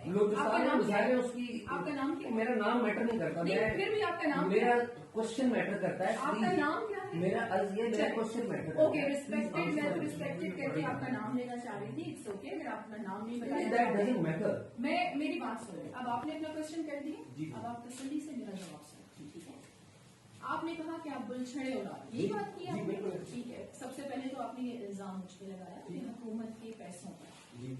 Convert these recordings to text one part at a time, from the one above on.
بلوچستان کے آپ کا نام کیا؟ میرا نام میٹر نہیں کرتا، پھر بھی آپ کا نام میرا کوشچن میٹر کرتا ہے. آپ کا نام کیا ہے؟ میرا عرض یہ میرا کوشچن میٹر. اوکے ریسپیکٹڈ، میں ریسپیکٹڈ کر کے آپ کا نام لینا چاہ رہی تھی. اٹس اوکے اگر آپ اپنا نام نہیں بتایا. میں میری بات سنیں، اب آپ نے اپنا کوشچن کر دیا، اب آپ تسلی سے میرا جواب سنیں. ٹھیک ہے، آپ نے کہا کہ آپ بلچھڑے اولاد، یہ بات کی آپ نے. ٹھیک ہے، سب سے پہلے تو آپ نے یہ الزام مجھ پہ لگایا کہ حکومت کے پیسوں پر.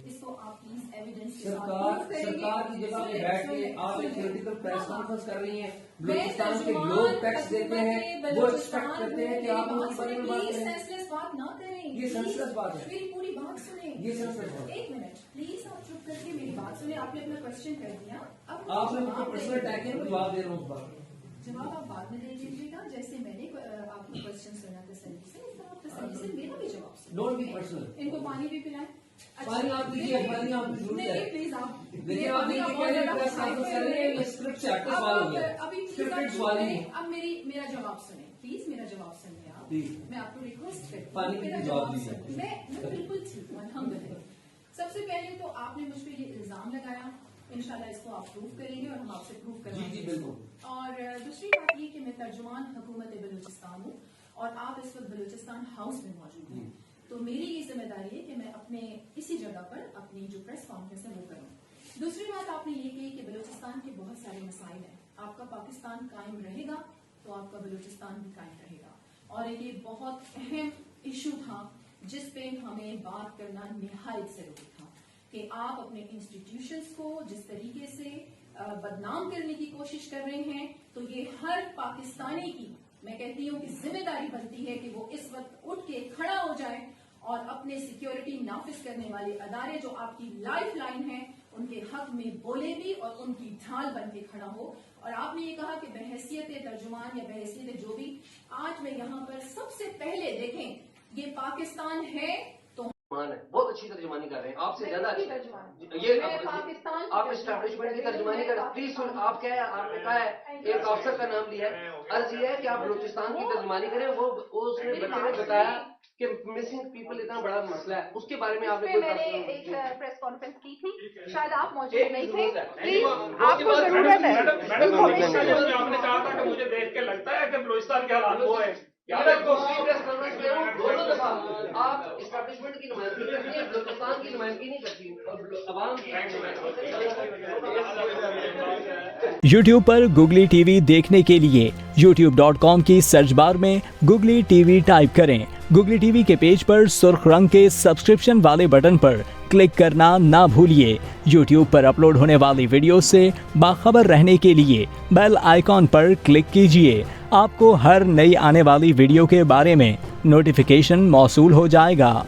اس کو آپ پلیز ایویڈنس کے ساتھ سرکار کی جگہ پہ بیٹھ کے آپ ایک پولیٹیکل پریس کانفرنس کر رہی ہیں. بلوچستان کے لوگ ٹیکس دیتے ہیں، وہ ایکسپیکٹ کرتے ہیں کہ آپ ان کے بارے میں بات کریں. سینسلیس بات نہ کریں، یہ سینسلیس بات ہے، میری پوری بات سنیں. یہ سینسلیس بات ہے. ایک منٹ پلیز، آپ چپ کر کے میری بات سنیں. آپ نے اپنا کوشچن کر دیا، اب آپ نے مجھے پرسنل اٹیک کیا، میں جواب دے رہا ہوں اس بات. جواب آپ بعد میں دے دیجیے گا. جیسے میں نے آپ کو کوشچن سنا تسلی سے، اس طرح آپ تسلی سے میرا بھی جواب سنیں. Don't be personal. ان کو پانی بھی پلائیں. پانی آپ دیجیے، پانی آپ ضرور نہیں دیں. پلیز آپ دیکھیے آپ یہ کہہ رہے ہیں پریس کانفرنس کر رہے ہیں، یہ اسکرپٹ سے ہٹ کے سوال ہو گیا. ابھی اسکرپٹڈ سوال ہی ہے. اب میرا جواب سنیں پلیز، میرا جواب سنیں آپ. میں آپ کو ریکویسٹ کرتی ہوں پانی میرا کا جواب جواب سنیں. دیجیے. میں بالکل ٹھیک ہوں الحمدللہ. سب سے پہلے تو آپ نے مجھ پہ یہ الزام لگایا، انشاءاللہ اس کو آپ پروف کریں گے اور ہم آپ سے پروف کروائیں گے. جی بالکل. اور دوسری بات یہ کہ میں ترجمان حکومت بلوچستان ہوں اور آپ اس وقت بلوچستان ہاؤس میں موجود ہیں. تو میری یہ ذمہ داری ہے کہ میں اپنے اسی جگہ پر اپنی جو پریس کانفرنس ہے وہ کروں. دوسری بات آپ نے یہ کہی کہ بلوچستان کے بہت سارے مسائل ہیں. آپ کا پاکستان قائم رہے گا تو آپ کا بلوچستان بھی قائم رہے گا. اور یہ بہت اہم ایشو تھا جس پہ ہمیں بات کرنا نہایت ضروری تھا کہ آپ اپنے انسٹیٹیوشنز کو جس طریقے سے بدنام کرنے کی کوشش کر رہے ہیں، تو یہ ہر پاکستانی کی میں کہتی ہوں کہ ذمہ داری بنتی ہے کہ وہ اس وقت اٹھ کے کھڑا ہو جائے اور اپنے سیکیورٹی نافذ کرنے والے ادارے جو آپ کی لائف لائن ہیں ان کے حق میں بولے بھی اور ان کی ڈھال بن کے کھڑا ہو. اور آپ نے یہ کہا کہ بحیثیت ترجمان یا بحیثیت جو بھی، آج میں یہاں پر سب سے پہلے دیکھیں یہ پاکستان ہے تو بہت اچھی ترجمانی کر رہے ہیں، آپ سے زیادہ اچھی. یہ آپ اسٹیبلشمنٹ کی ترجمانی کر رہے ہیں. پلیز آپ کیا ہے، آپ نے کہا ہے ایک افسر کا نام لیا ہے. عرض یہ ہے کہ آپ بلوچستان کی ترجمانی کریں. وہ اس نے بچے نے بتایا کہ مسنگ پیپل اتنا بڑا مسئلہ ہے، اس کے بارے میں آپ نے میں نے ایک پریس کانفرنس کی تھی، شاید آپ موجود نہیں تھے. پلیز آپ کو ضرورت ہے. آپ نے کہا تھا کہ مجھے دیکھ کے لگتا ہے کہ بلوچستان کے حالات وہ ہے. آپ اسٹیبلشمنٹ کی نمائندگی کرتی ہیں، بلوچستان کی نمائندگی نہیں کرتی عوام کی. یوٹیوب پر گوگلی ٹی وی دیکھنے کے لیے youtube.com کی سرچ بار میں گوگلی ٹی وی ٹائپ کریں. گوگلی ٹی وی کے پیج پر سرخ رنگ کے سبسکرپشن والے بٹن پر کلک کرنا نہ بھولیے. یوٹیوب پر اپلوڈ ہونے والی ویڈیو سے باخبر رہنے کے لیے بیل آئیکن پر کلک کیجیے. آپ کو ہر نئی آنے والی ویڈیو کے بارے میں نوٹیفیکیشن موصول ہو جائے گا.